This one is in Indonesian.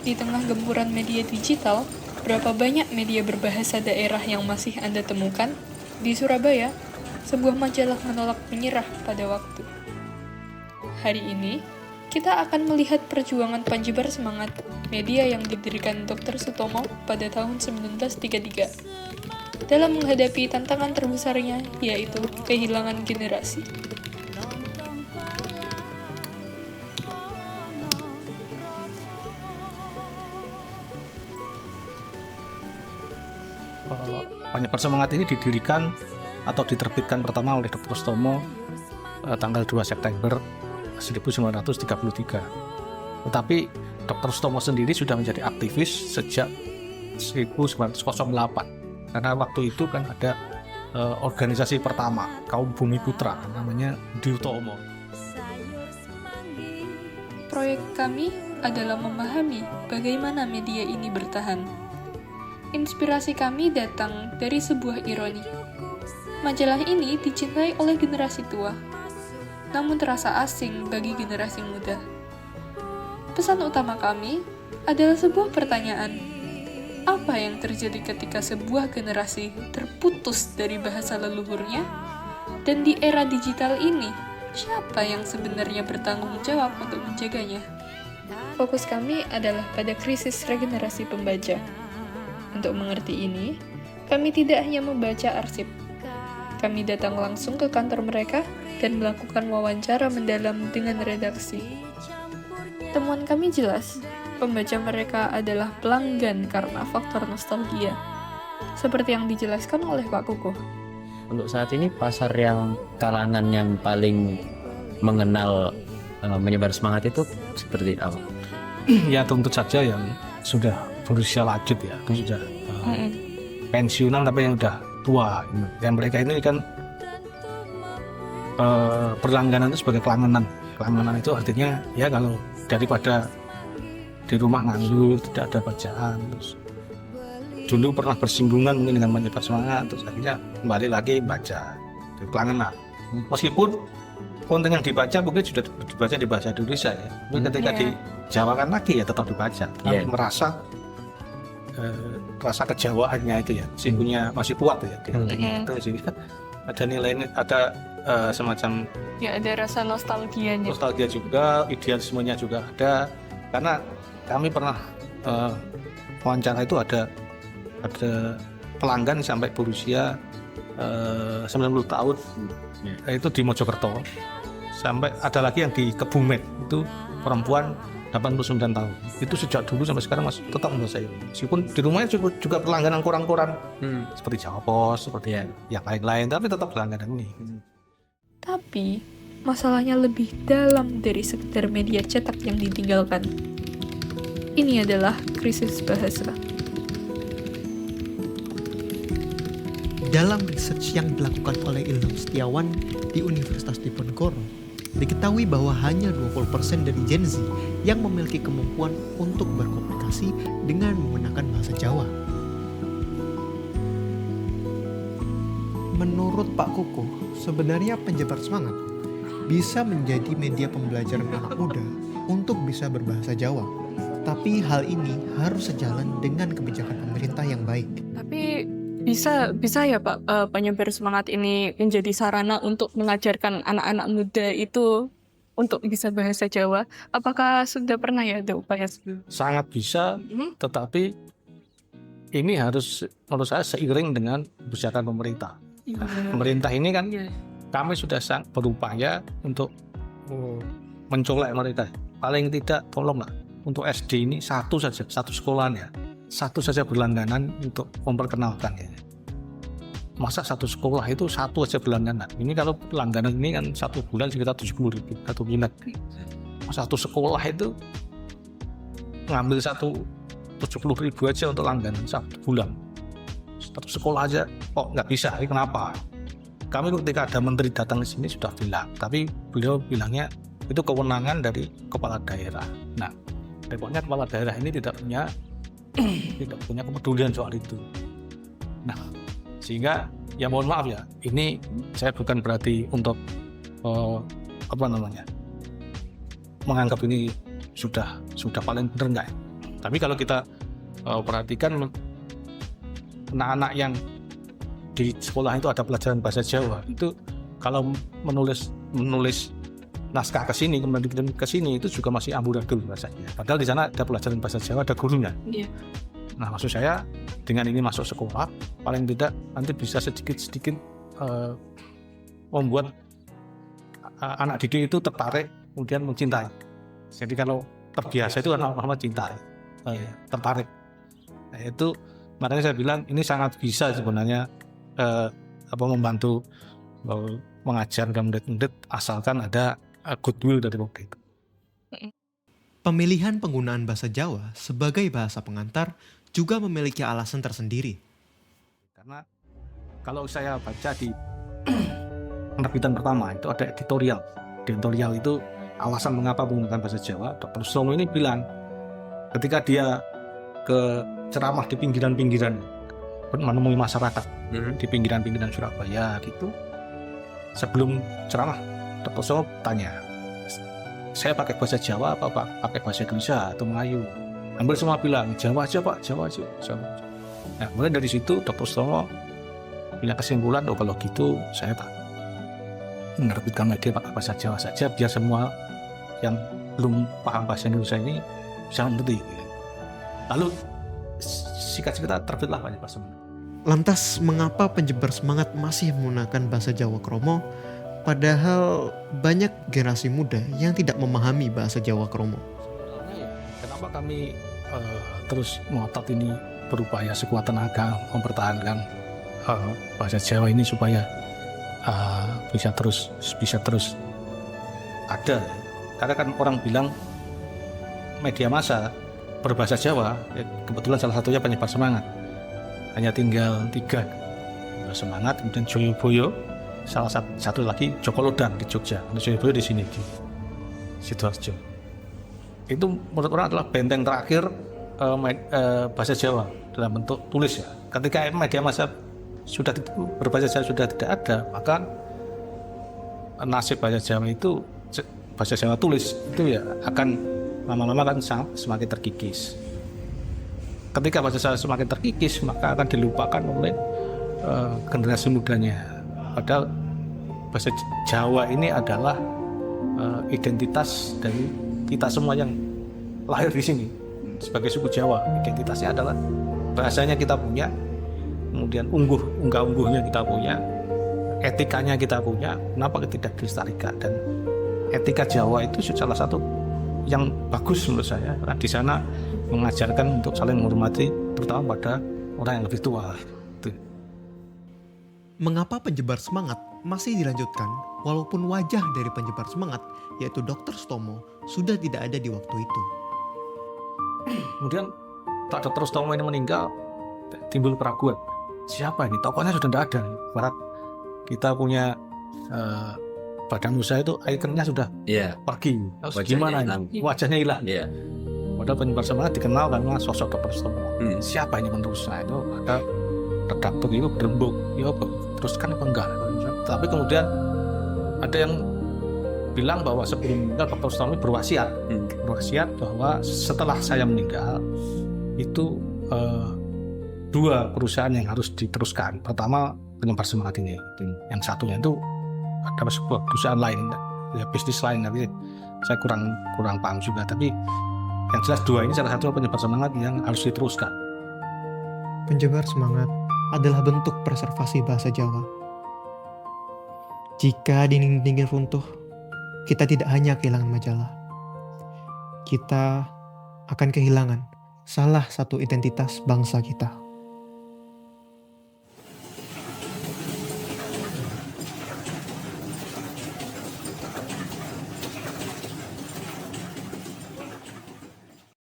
Di tengah gempuran media digital, berapa banyak media berbahasa daerah yang masih Anda temukan? Di Surabaya, sebuah majalah menolak menyerah pada waktu. Hari ini, kita akan melihat perjuangan Panjibar Semangat, media yang didirikan Dr. Sutomo pada tahun 1933, dalam menghadapi tantangan terbesarnya, yaitu kehilangan generasi. Panjibar Semangat ini didirikan atau diterbitkan pertama oleh Dr. Sutomo tanggal 2 September 1933. Tetapi Dr. Sutomo sendiri sudah menjadi aktivis sejak 1908. Karena waktu itu kan ada organisasi pertama kaum Bumi Putra namanya Budi Utomo. Proyek kami adalah memahami bagaimana media ini bertahan. Inspirasi kami datang dari sebuah ironi. Majalah ini dicintai oleh generasi tua, namun terasa asing bagi generasi muda. Pesan utama kami adalah sebuah pertanyaan. Apa yang terjadi ketika sebuah generasi terputus dari bahasa leluhurnya? Dan di era digital ini, siapa yang sebenarnya bertanggung jawab untuk menjaganya? Fokus kami adalah pada krisis regenerasi pembaca. Untuk mengerti ini, kami tidak hanya membaca arsip. Kami datang langsung ke kantor mereka dan melakukan wawancara mendalam dengan redaksi. Temuan kami jelas, pembaca mereka adalah pelanggan karena faktor nostalgia. Seperti yang dijelaskan oleh Pak Kukuh. Untuk saat ini pasar yang kalangan yang paling mengenal menyebar semangat itu seperti apa? Ya tentu saja yang sudah berusia lanjut ya, sudah pensiunan tapi yang sudah tua. Dan mereka ini kan berlangganan itu sebagai kelangganan. Kelangganan itu artinya ya kalau daripada di rumah nganggur, tidak ada bacaan, terus dulu pernah bersinggungan mungkin dengan Panjibar Semangat, terus akhirnya kembali lagi baca di kelangganan. Meskipun konten yang dibaca mungkin sudah dibaca di bahasa Indonesia ya, tapi ketika dijawakan lagi ya tetap dibaca, tapi merasa rasa kejawaannya itu ya, singgunya masih kuat ya. Itu sehingga ada nilai, ada semacam Ya, ada rasa nostalgianya. nostalgia juga, idealismenya juga ada. Karena kami pernah wawancara itu ada pelanggan sampai berusia 90 tahun itu di Mojokerto, sampai ada lagi yang di Kebumen itu perempuan 89 tahun. Itu sejak dulu sampai sekarang masih tetap menguasai. Meskipun di rumahnya juga berlangganan koran-koran seperti Jawa Pos, seperti yang lain-lain, tapi tetap berlangganan ini. Tapi, masalahnya lebih dalam dari sekedar media cetak yang ditinggalkan. Ini adalah krisis bahasa. Dalam research yang dilakukan oleh Ilham Setiawan di Universitas Diponegoro, diketahui bahwa hanya 20% dari Gen Z yang memiliki kemampuan untuk berkomunikasi dengan menggunakan bahasa Jawa. Menurut Pak Kukuh, sebenarnya Panjibar Semangat bisa menjadi media pembelajaran anak muda untuk bisa berbahasa Jawa. Tapi hal ini harus sejalan dengan kebijakan pemerintah yang baik. Tapi bisa ya Pak, Panjibar Semangat ini menjadi sarana untuk mengajarkan anak-anak muda itu untuk bisa bahasa Jawa. Apakah sudah pernah ya ada upaya sebelumnya? Sangat bisa, tetapi ini harus menurut saya seiring dengan kebijakan pemerintah. Pemerintah ini kan kami sudah berupaya untuk mencolek mereka. Paling tidak tolonglah untuk SD ini satu sekolahan ya, satu saja berlangganan untuk memperkenalkan ya. Masa satu sekolah itu satu aja berlangganan. Ini kalau langganan ini kan satu bulan sekitar 70.000 satu minat. Satu sekolah itu ngambil 70.000 aja untuk langganan satu bulan. Satu sekolah aja kok nggak bisa, ini kenapa? Kami ketika ada menteri datang ke sini sudah bilang, tapi beliau bilangnya itu kewenangan dari kepala daerah. Nah, repotnya kepala daerah ini tidak punya kepedulian soal itu. Nah, sehingga ya mohon maaf ya, ini saya bukan berarti untuk menganggap ini sudah paling benar enggak. Tapi kalau kita perhatikan anak-anak yang di sekolah itu ada pelajaran bahasa Jawa, itu kalau menulis naskah ke sini kemudian ke sini itu juga masih amburadul rasanya. Padahal di sana ada pelajaran bahasa Jawa, ada gurunya. Iya. Nah, maksud saya dengan ini masuk sekolah, paling tidak nanti bisa sedikit-sedikit membuat anak didik itu tertarik, kemudian mencintai. Jadi kalau terbiasa itu anak-anak cintai, tertarik. Nah, itu makanya saya bilang ini sangat bisa sebenarnya membantu mengajarkan murid-murid asalkan ada goodwill dari murid. Pemilihan penggunaan bahasa Jawa sebagai bahasa pengantar juga memiliki alasan tersendiri. Karena kalau saya baca di penerbitan pertama itu ada editorial. Editorial itu alasan mengapa menggunakan bahasa Jawa. Dr. Sutomo ini bilang ketika dia ke ceramah di pinggiran-pinggiran menemui masyarakat di pinggiran-pinggiran Surabaya gitu, sebelum ceramah Dr. Sutomo tanya, saya pakai bahasa Jawa apa pakai bahasa Indonesia atau Melayu? Hampir semua bilang Jawa aja Pak, Jawa aja. Nah, mulai dari situ Dr. Sutomo punya kesimpulan, kalau gitu saya tak menerbitkan media pakai bahasa Jawa saja biar semua yang belum paham bahasa Indonesia ini bisa mengerti. Lalu singkat-singkat terbitlah banyak bahasa. Lantas mengapa penyebar semangat masih menggunakan bahasa Jawa Kromo padahal banyak generasi muda yang tidak memahami bahasa Jawa Kromo? Kenapa kami terus ngotot ini berupaya sekuat tenaga mempertahankan bahasa Jawa ini supaya bisa terus ada. Karena kan orang bilang media massa berbahasa Jawa, kebetulan salah satunya penyebar semangat. Hanya tinggal 3 semangat, kemudian Joyoboyo, salah satu lagi Joko Lodan di Jogja, Joyoboyo di sini di Sidoarjo. Itu menurut orang adalah benteng terakhir bahasa Jawa dalam bentuk tulis ya. Ketika media massa sudah berbahasa Jawa sudah tidak ada, maka nasib bahasa Jawa itu bahasa Jawa tulis itu ya akan lama-lama kan semakin terkikis. Ketika bahasa Jawa semakin terkikis, maka akan dilupakan oleh generasi mudanya. Padahal bahasa Jawa ini adalah identitas dari kita semua yang lahir di sini sebagai suku Jawa. Identitasnya adalah bahasanya kita punya, kemudian unggah-ungguhnya kita punya, etikanya kita punya. Kenapa tidak dilestarikan? Dan etika Jawa itu salah satu yang bagus menurut saya, karena di sana mengajarkan untuk saling menghormati, terutama pada orang yang lebih tua. Mengapa penyebar semangat masih dilanjutkan walaupun wajah dari penyebar semangat, yaitu Dr. Sutomo, sudah tidak ada di waktu itu? Kemudian Dr. Sutomo ini meninggal, timbul keraguan. Siapa ini? Tokohnya sudah tidak ada. Barat kita punya badan usaha itu ikonnya sudah pergi. Gimana ini? Wajahnya hilang. Padahal penyebar semangat dikenal karena sosok Dr. Sutomo. Siapa ini menurut saya? Itu ada redaktor itu berembuk, ya teruskan apa enggak? Tapi kemudian ada yang bilang bahwa sebelum meninggal Dr. Sutomo berwasiat bahwa setelah saya meninggal itu 2 perusahaan yang harus diteruskan. Pertama penyebar semangat ini, yang satunya itu ada sebuah perusahaan lain, ya bisnis lain, tapi saya kurang paham juga. Tapi yang jelas 2 ini salah satu penyebar semangat yang harus diteruskan. Penyebar semangat adalah bentuk preservasi bahasa Jawa. Jika dinding-dinding runtuh, kita tidak hanya kehilangan majalah, kita akan kehilangan salah satu identitas bangsa kita.